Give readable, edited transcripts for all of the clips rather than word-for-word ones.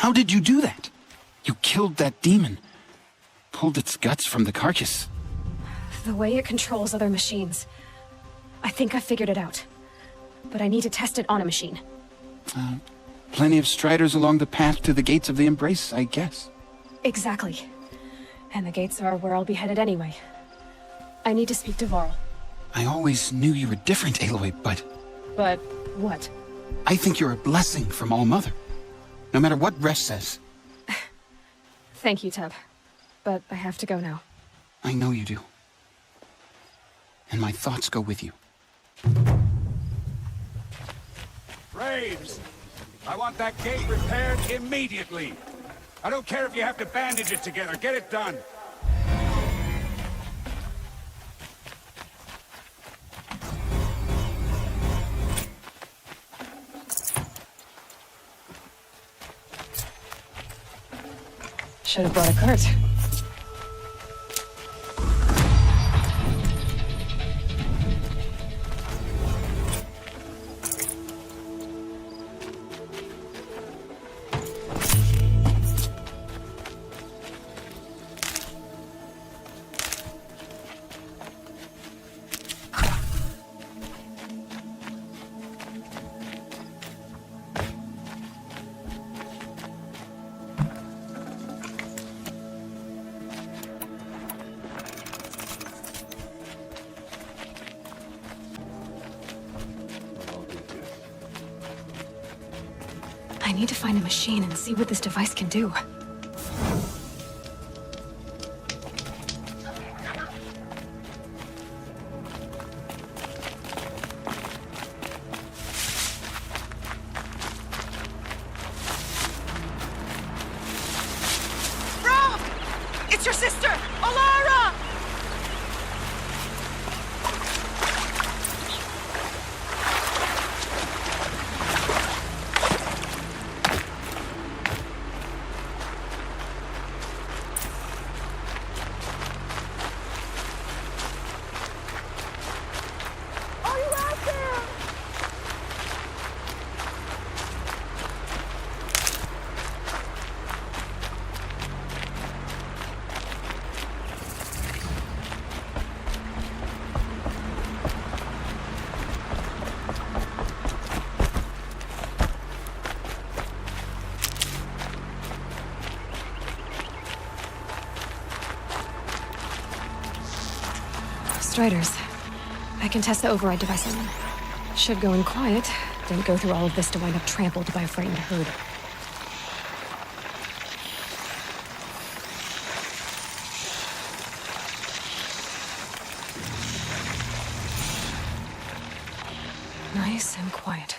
How did you do that? You killed that demon. Pulled its guts from the carcass. The way it controls other machines. I think I figured it out. But I need to test it on a machine. Plenty of Striders along the path to the gates of the Embrace, I guess. Exactly. And the gates are where I'll be headed anyway. I need to speak to Varl. I always knew you were different, Aloy, but... But what? I think you're a blessing from All-Mother. No matter what Resh says. Thank you, Teb. But I have to go now. I know you do. And my thoughts go with you. Graves! I want that gate repaired immediately. I don't care if you have to bandage it together. Get it done. Should have brought a cart. I need to find a machine and see what this device can do. Rob! It's your sister, Alara! Striders. I can test the override device on them. Should go in quiet. Didn't go through all of this to wind up trampled by a frightened herd. Nice and quiet.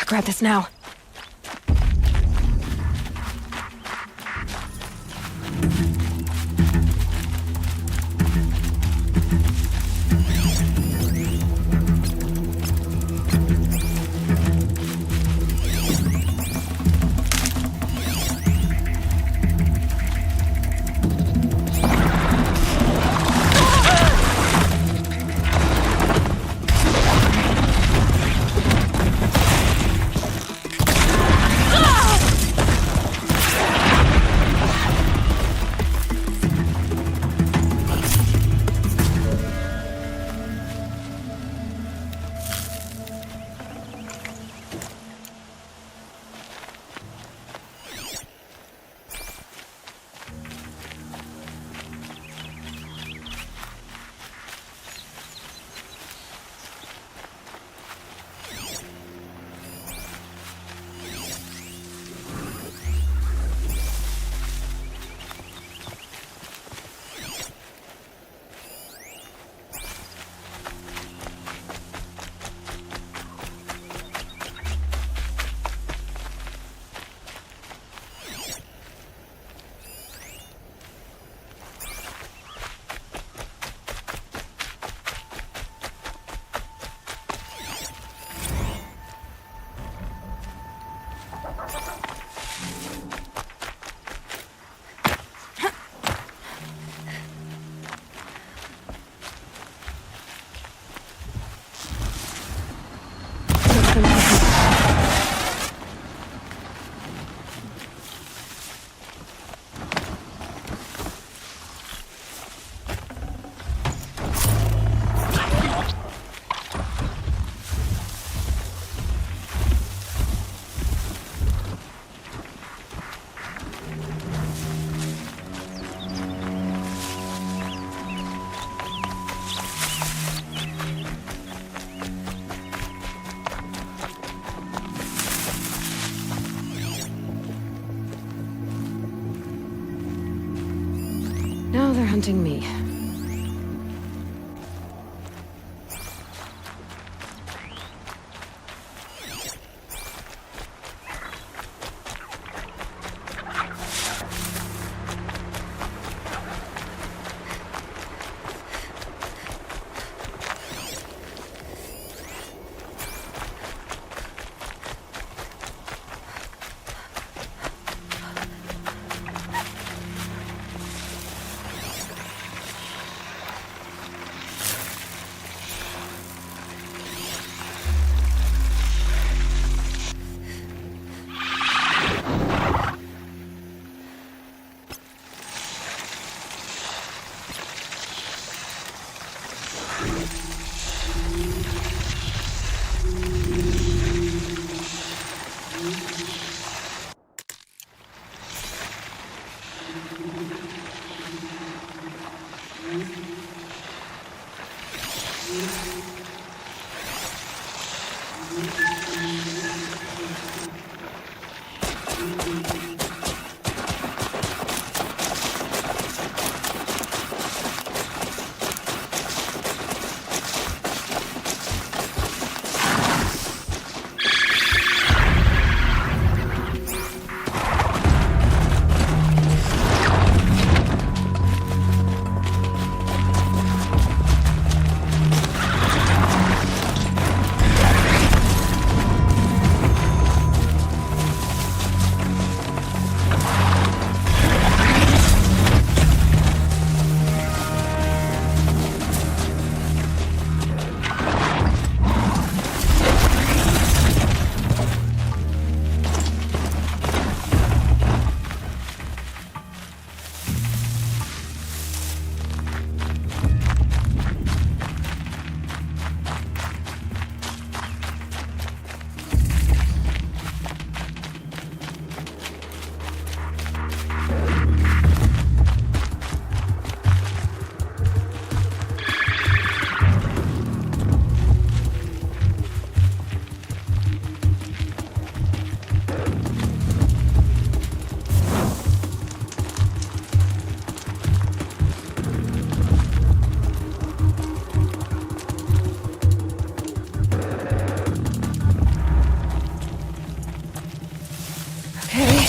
Grab this now. hunting me.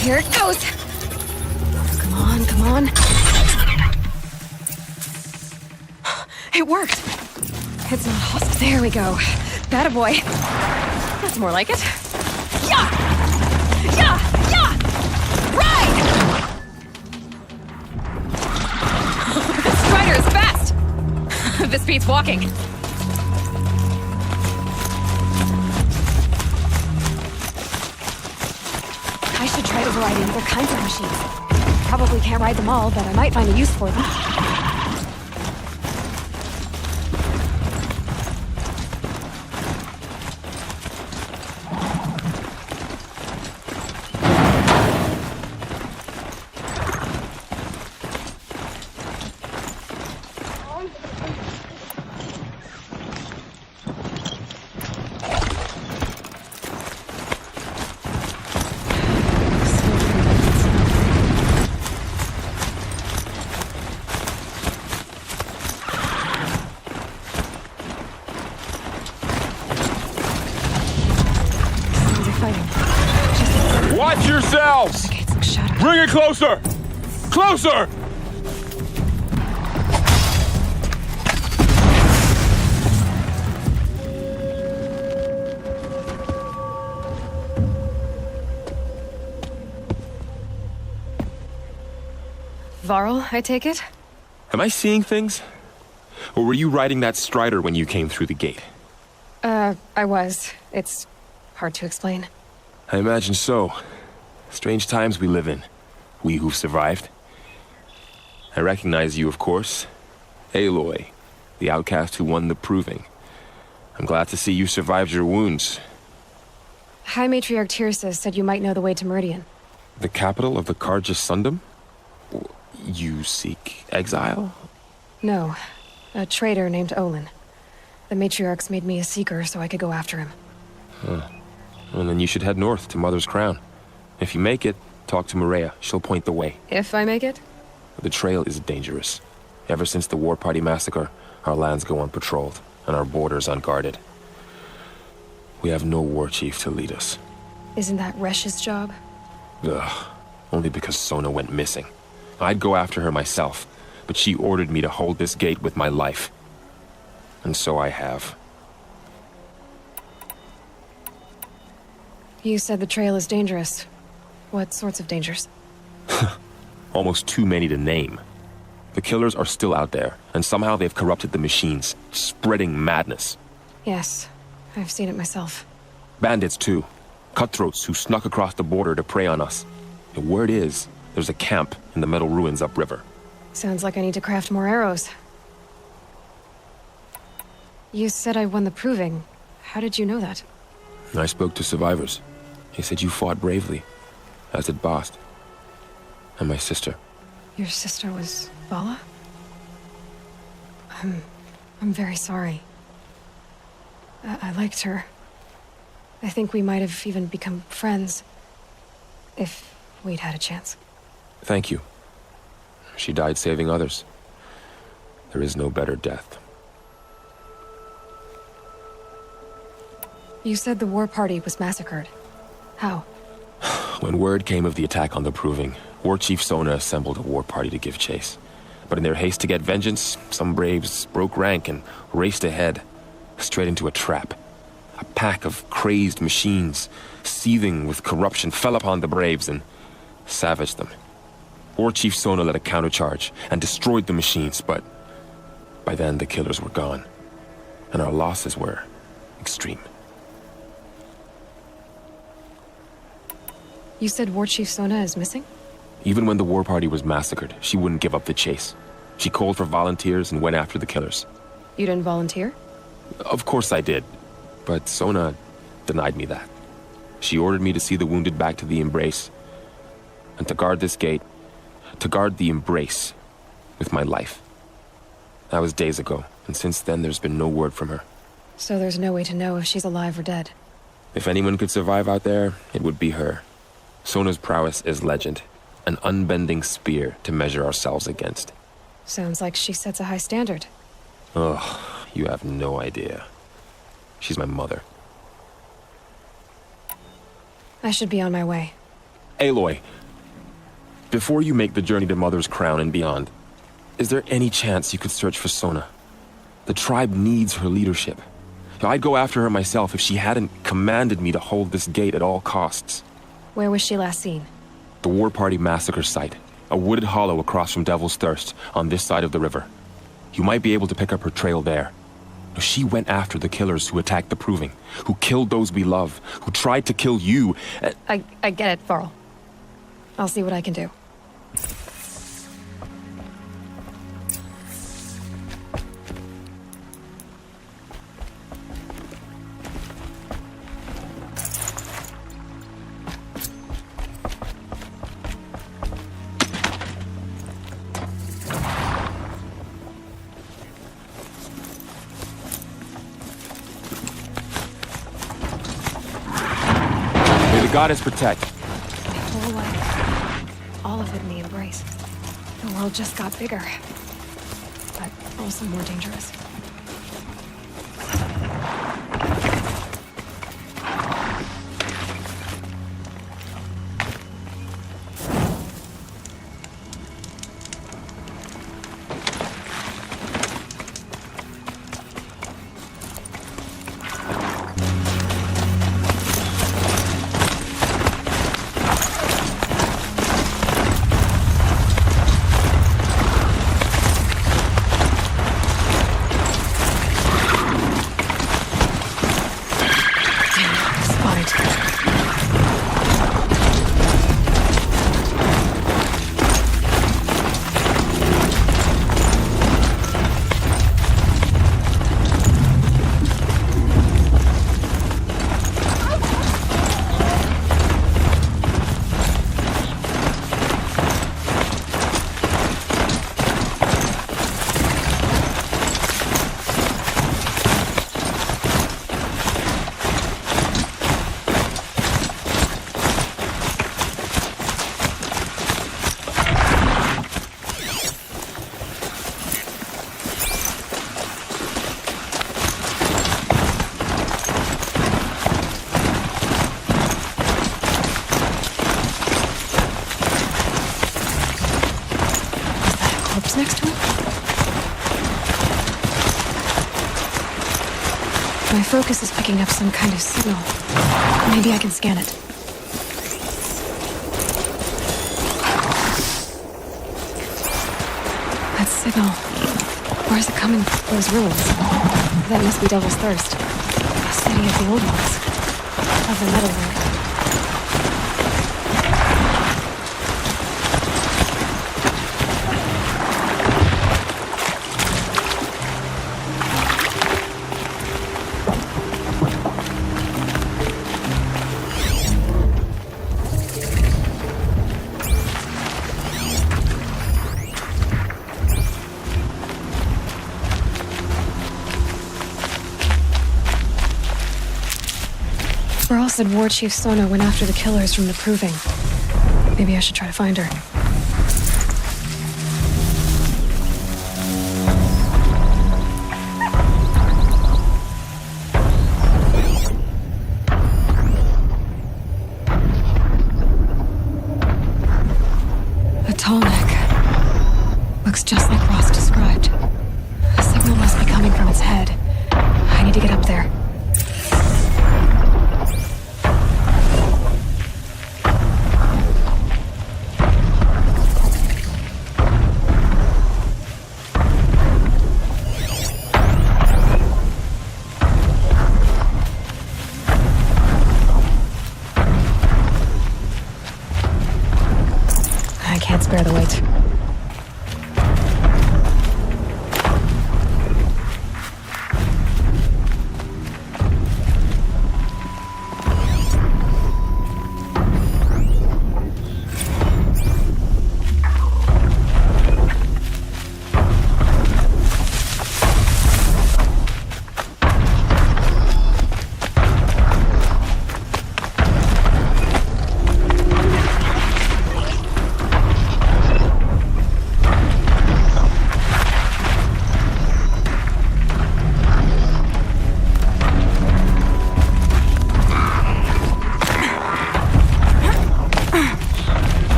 Here it goes! Come on, come on. It worked! It's not hostile. There we go. That a boy. That's more like it. Yeah! Yeah! Yeah! Ride! This Strider is fast! This beats walking. I should try overriding other kinds of machines. Probably can't ride them all, but I might find a use for them. Watch yourselves! Bring it closer! Closer! Varl, I take it? Am I seeing things? Or were you riding that Strider when you came through the gate? I was. It's hard to explain. I imagine so. Strange times we live in. We who've survived. I recognize you, of course. Aloy, the outcast who won the proving. I'm glad to see you survived your wounds. High Matriarch Tirsa said you might know the way to Meridian. The capital of the Carja Sundom? You seek exile? No. A traitor named Olin. The Matriarchs made me a seeker so I could go after him. Well, then you should head north to Mother's Crown. If you make it, talk to Maria. She'll point the way. If I make it? The trail is dangerous. Ever since the War Party massacre, our lands go unpatrolled, and our borders unguarded. We have no war chief to lead us. Isn't that Resh's job? Ugh, only because Sona went missing. I'd go after her myself, but she ordered me to hold this gate with my life. And so I have. You said the trail is dangerous. What sorts of dangers? Almost too many to name. The killers are still out there, and somehow they've corrupted the machines, spreading madness. Yes, I've seen it myself. Bandits, too. Cutthroats who snuck across the border to prey on us. The word is, there's a camp in the metal ruins upriver. Sounds like I need to craft more arrows. You said I won the proving. How did you know that? I spoke to survivors. They said you fought bravely, as did Bast. And my sister. Your sister was Vala? I'm very sorry. I liked her. I think we might have even become friends. If we'd had a chance. Thank you. She died saving others. There is no better death. You said the war party was massacred. How? When word came of the attack on the Proving, War Chief Sona assembled a war party to give chase. But in their haste to get vengeance, some braves broke rank and raced ahead, straight into a trap. A pack of crazed machines, seething with corruption, fell upon the braves and savaged them. War Chief Sona led a countercharge and destroyed the machines, but by then the killers were gone, and our losses were extreme. You said War Chief Sona is missing? Even when the war party was massacred, she wouldn't give up the chase. She called for volunteers and went after the killers. You didn't volunteer? Of course I did, but Sona denied me that. She ordered me to see the wounded back to the Embrace, and to guard this gate, to guard the Embrace with my life. That was days ago, and since then there's been no word from her. So there's no way to know if she's alive or dead. If anyone could survive out there, it would be her. Sona's prowess is legend, an unbending spear to measure ourselves against. Sounds like she sets a high standard. Ugh, you have no idea. She's my mother. I should be on my way. Aloy, before you make the journey to Mother's Crown and beyond, is there any chance you could search for Sona? The tribe needs her leadership. I'd go after her myself if she hadn't commanded me to hold this gate at all costs. Where was she last seen? The War Party massacre site. A wooded hollow across from Devil's Thirst, on this side of the river. You might be able to pick up her trail there. She went after the killers who attacked the Proving, who killed those we love, who tried to kill you. I get it, Varl. I'll see what I can do. May the goddess protect. My whole life, all of it in the Embrace. The world just got bigger, but also more dangerous. My focus is picking up some kind of signal. Maybe I can scan it. That signal. Where's it coming from? Those ruins. That must be Devil's Thirst. A city of the old ones. Of the metal world. Burl said War Chief Sona went after the killers from the Proving. Maybe I should try to find her. A tall neck. Looks just like Ross described. A signal must be coming from its head. I need to get up there. Spare the weight.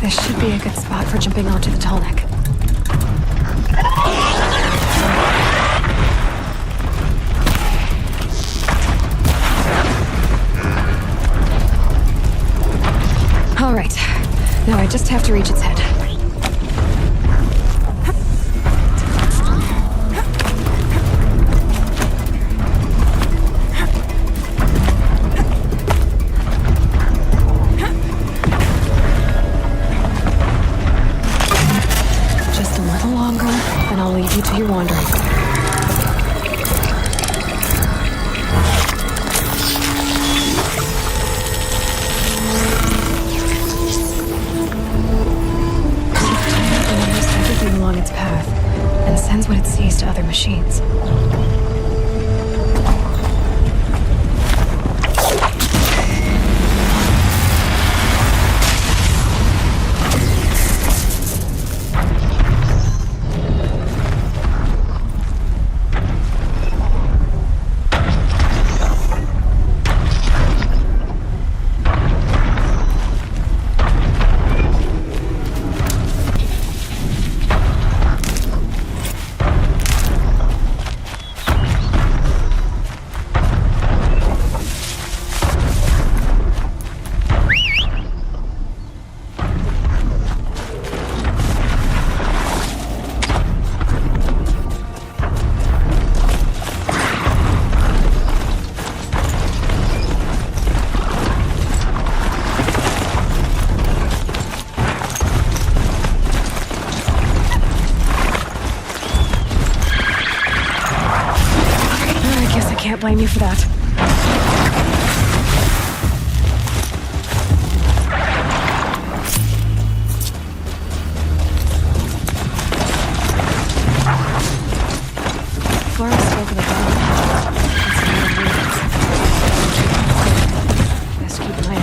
This should be a good spot for jumping onto the tall neck. All right. Now I just have to reach its head. I'll leave you to your wandering. It remembers everything along its path and sends what it sees to other machines. Can't blame you for that. Flora spoke of the bomb. Best keep an eye out.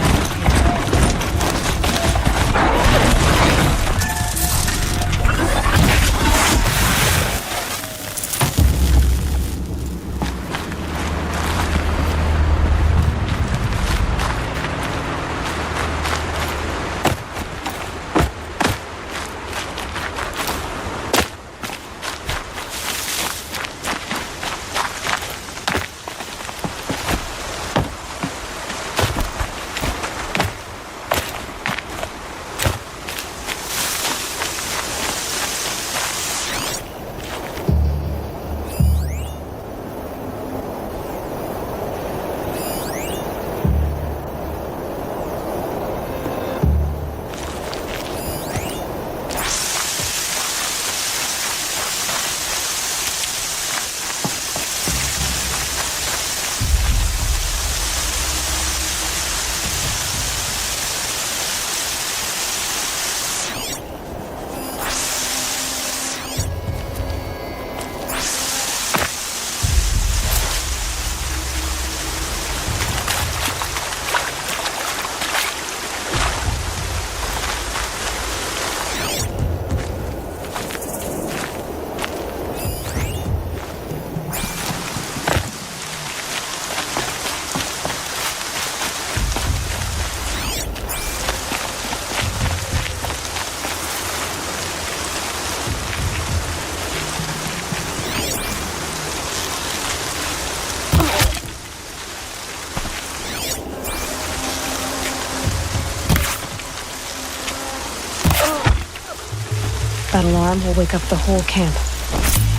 That alarm will wake up the whole camp.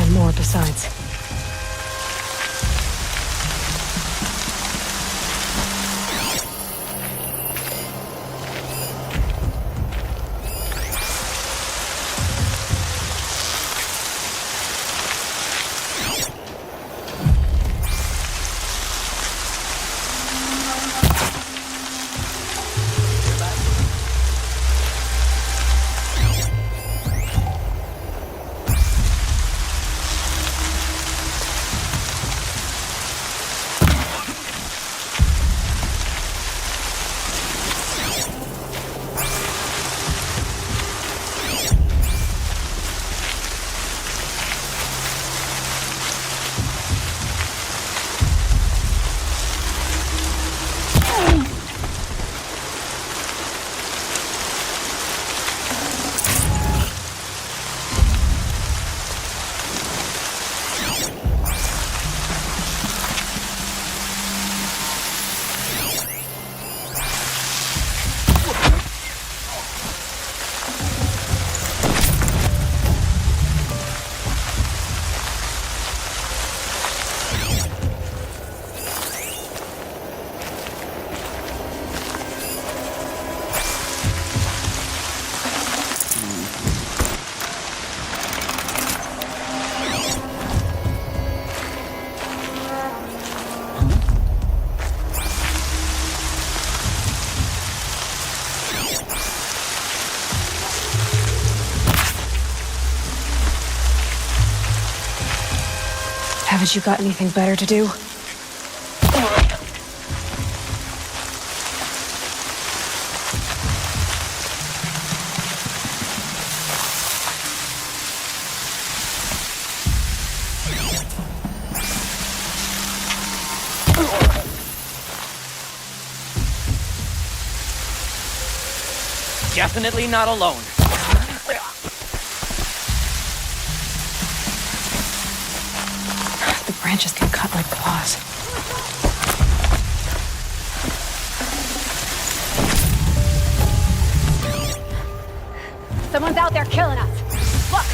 And more besides. Haven't you got anything better to do? Definitely not alone. The branches can cut like claws. Someone's out there killing us. Look!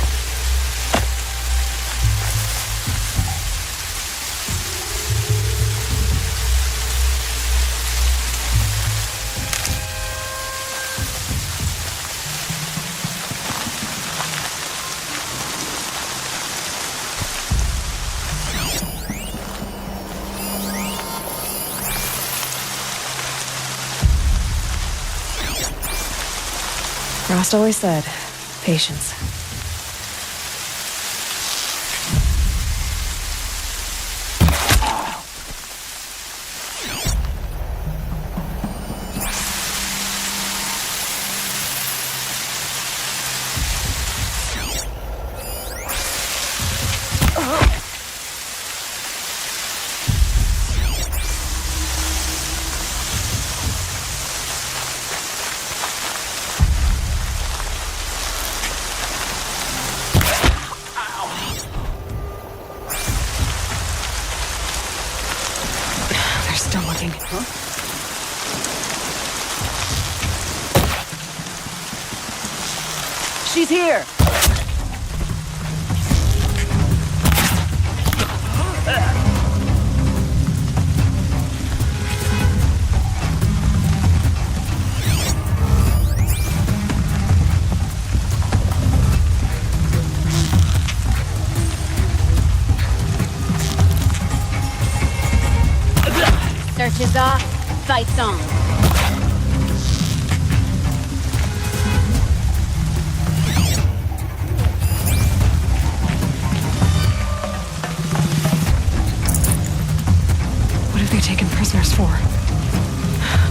Rost always said, patience. Still looking. Huh? She's here! Search is off, fight's on. What have they taken prisoners for?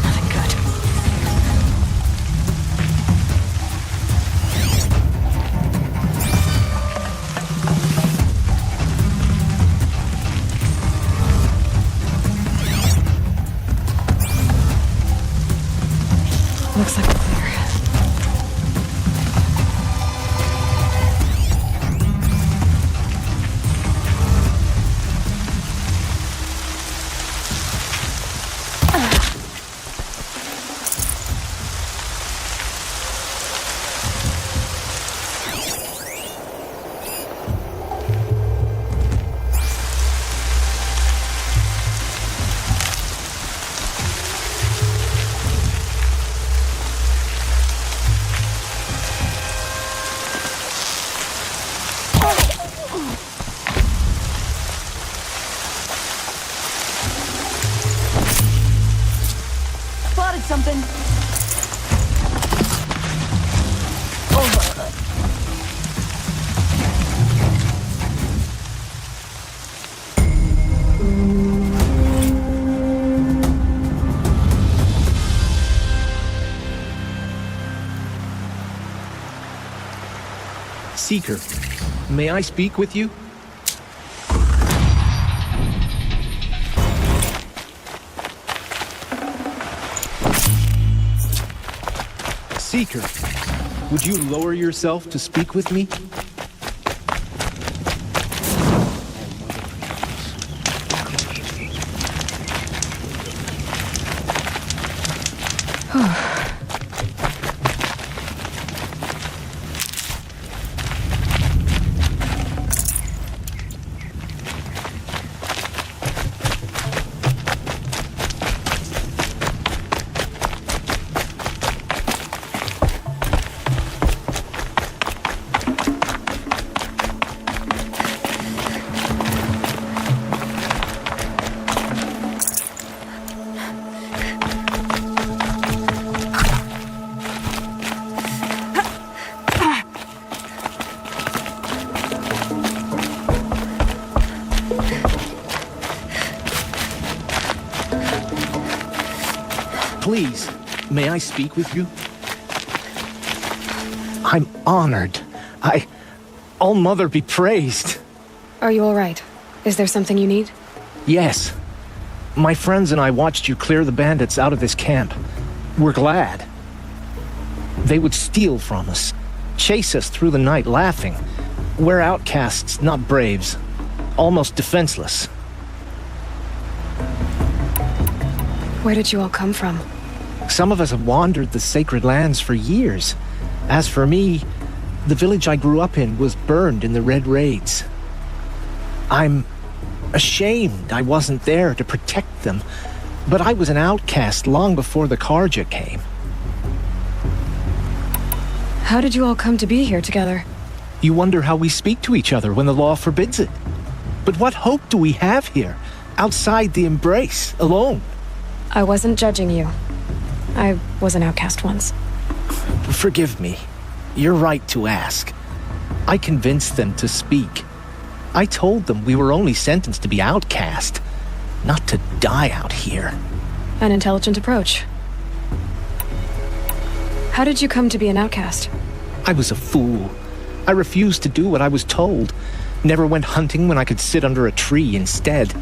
Nothing good. Looks like we're clear. in. Seeker, may I speak with you? Seeker, would you lower yourself to speak with me? Please, may I speak with you? I'm honored. All-Mother be praised. Are you all right? Is there something you need? Yes. My friends and I watched you clear the bandits out of this camp. We're glad. They would steal from us, chase us through the night laughing. We're outcasts, not braves. Almost defenseless. Where did you all come from? Some of us have wandered the sacred lands for years. As for me, the village I grew up in was burned in the Red Raids. I'm ashamed I wasn't there to protect them, but I was an outcast long before the Karja came. How did you all come to be here together? You wonder how we speak to each other when the law forbids it. But what hope do we have here, outside the embrace, alone? I wasn't judging you. I was an outcast once. Forgive me. You're right to ask. I convinced them to speak. I told them we were only sentenced to be outcast, not to die out here. An intelligent approach. How did you come to be an outcast? I was a fool. I refused to do what I was told. Never went hunting when I could sit under a tree instead.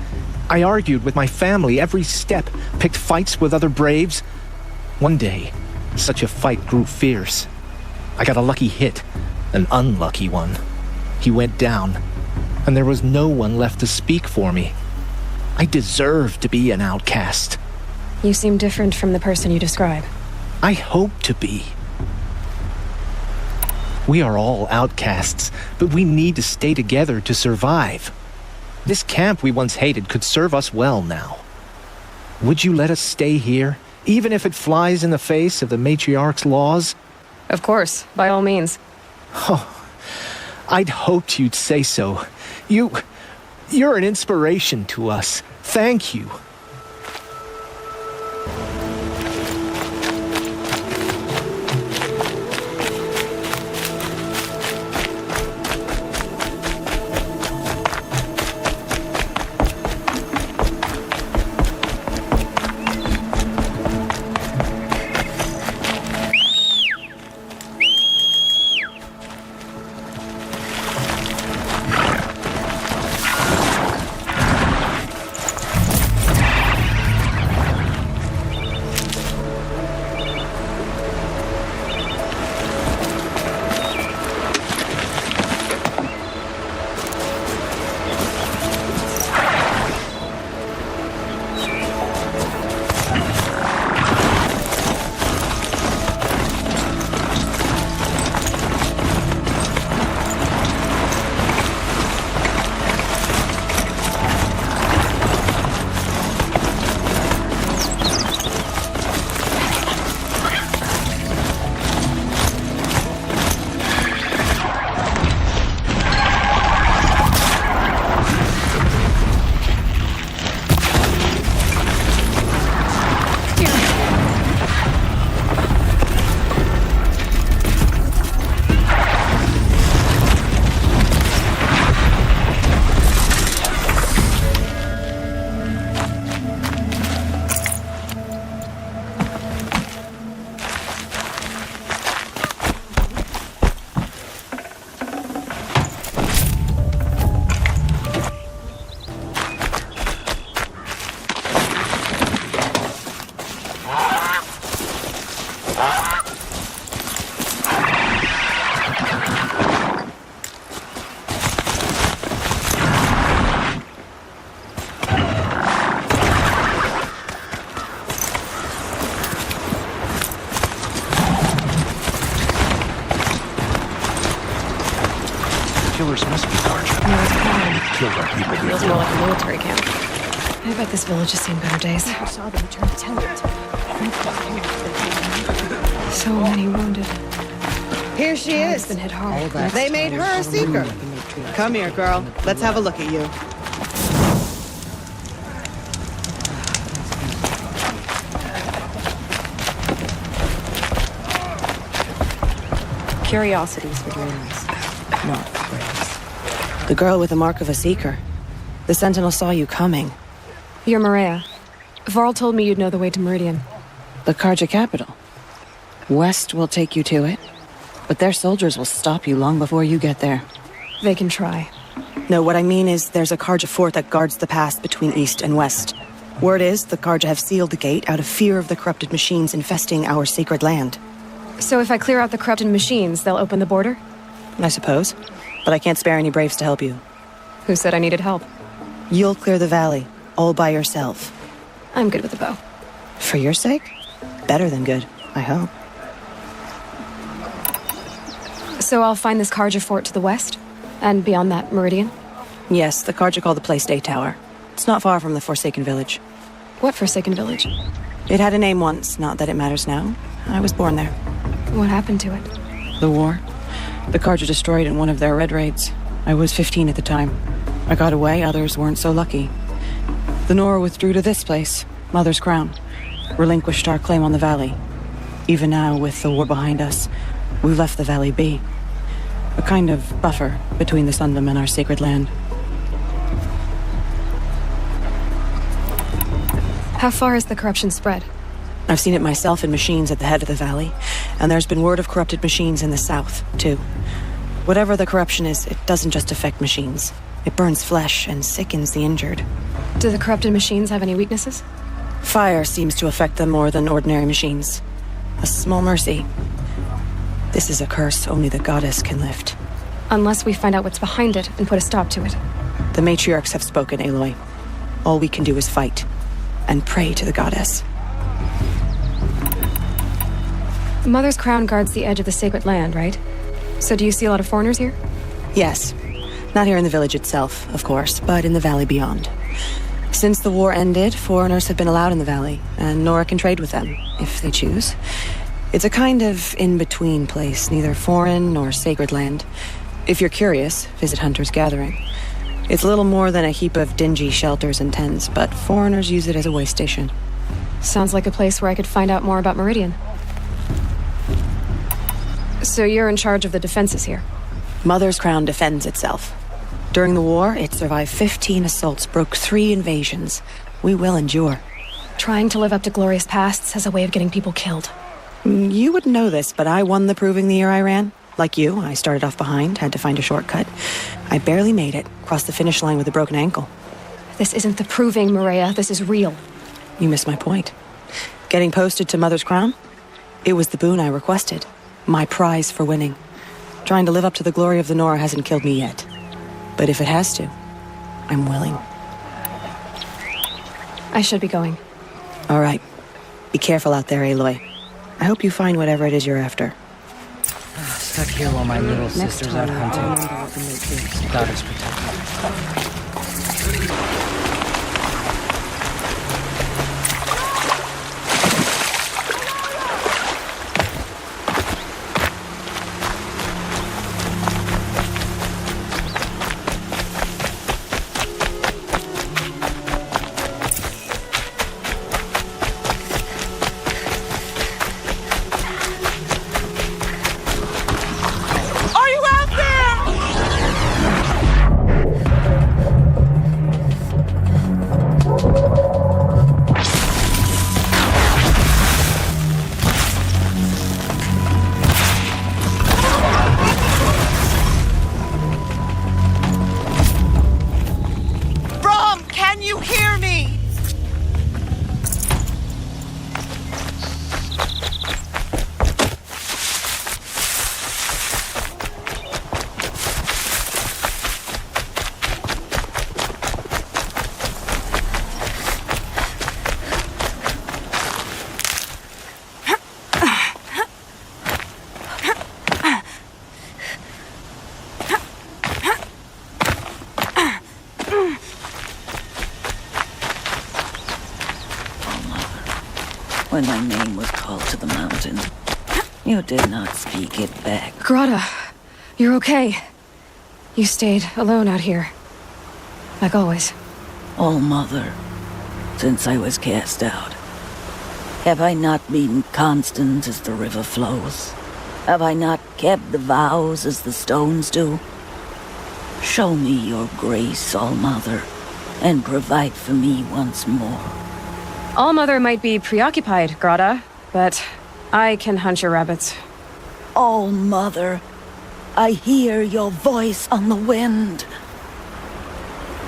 I argued with my family every step, picked fights with other braves. One day, such a fight grew fierce. I got a lucky hit, an unlucky one. He went down, and there was no one left to speak for me. I deserved to be an outcast. You seem different from the person you describe. I hope to be. We are all outcasts, but we need to stay together to survive. This camp we once hated could serve us well now. Would you let us stay here, even if it flies in the face of the matriarch's laws? Of course, by all means. Oh, I'd hoped you'd say so. You're an inspiration to us. Thank you. killed our people Feels before. more like a military camp. I bet this village has seen better days. I saw them trying to tell it. So many wounded. Here she It's is. been hit hard. They made her a seeker. Come here, girl. Let's have a look at you. Curiosities for dreamers, not for brains. The girl with the mark of a seeker. The sentinel saw you coming. You're Maria. Varl told me you'd know the way to Meridian. The Karja capital. West will take you to it, but their soldiers will stop you long before you get there. They can try. No, what I mean is there's a Karja fort that guards the pass between east and west. Word is the Karja have sealed the gate out of fear of the corrupted machines infesting our sacred land. So if I clear out the corrupted machines, they'll open the border? I suppose, but I can't spare any braves to help you. Who said I needed help? You'll clear the valley, all by yourself. I'm good with the bow. For your sake? Better than good, I hope. So I'll find this Karja fort to the west? And beyond that, Meridian? Yes, the Karja call the place Day Tower. It's not far from the Forsaken Village. What Forsaken Village? It had a name once, not that it matters now. I was born there. What happened to it? The war. The Karja destroyed in one of their red raids. I was 15 at the time. I got away, others weren't so lucky. The Nora withdrew to this place, Mother's Crown. Relinquished our claim on the valley. Even now, with the war behind us, we left the valley be. A kind of buffer between the Sundom and our sacred land. How far has the corruption spread? I've seen it myself in machines at the head of the valley, and there's been word of corrupted machines in the south, too. Whatever the corruption is, it doesn't just affect machines. It burns flesh and sickens the injured. Do the corrupted machines have any weaknesses? Fire seems to affect them more than ordinary machines. A small mercy. This is a curse only the goddess can lift. Unless we find out what's behind it and put a stop to it. The matriarchs have spoken, Aloy. All we can do is fight, and pray to the goddess. Mother's Crown guards the edge of the sacred land, right? So do you see a lot of foreigners here? Yes. Not here in the village itself, of course, but in the valley beyond. Since the war ended, foreigners have been allowed in the valley, and Nora can trade with them, if they choose. It's a kind of in-between place, neither foreign nor sacred land. If you're curious, visit Hunter's Gathering. It's little more than a heap of dingy shelters and tents, but foreigners use it as a way station. Sounds like a place where I could find out more about Meridian. So you're in charge of the defenses here? Mother's Crown defends itself. During the war, it survived 15 assaults, broke 3 invasions. We will endure. Trying to live up to glorious pasts has a way of getting people killed. You wouldn't know this, but I won the proving the year I ran. Like you, I started off behind, had to find a shortcut. I barely made it, crossed the finish line with a broken ankle. This isn't the proving, Maria. This is real. You missed my point. Getting posted to Mother's Crown? It was the boon I requested. My prize for winning. Trying to live up to the glory of the Nora hasn't killed me yet. But if it has to, I'm willing. I should be going. All right. Be careful out there, Aloy. I hope you find whatever it is you're after. Stuck here while my little sister's out hunting. Goddess protect me. Are you out there? when my name was called to the mountain. You did not speak it back. Grata, you're okay. You stayed alone out here. Like always. Oh, Mother, since I was cast out, have I not been constant as the river flows? Have I not kept the vows as the stones do? Show me your grace, All-Mother, and provide for me once more. All-Mother might be preoccupied, Grata, but I can hunt your rabbits. All-Mother, I hear your voice on the wind.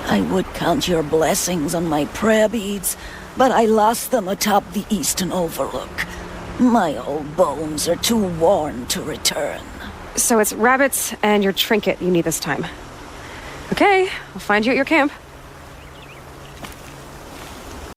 I would count your blessings on my prayer beads, but I lost them atop the eastern overlook. My old bones are too worn to return. So it's rabbits and your trinket you need this time. Okay, I'll find you at your camp.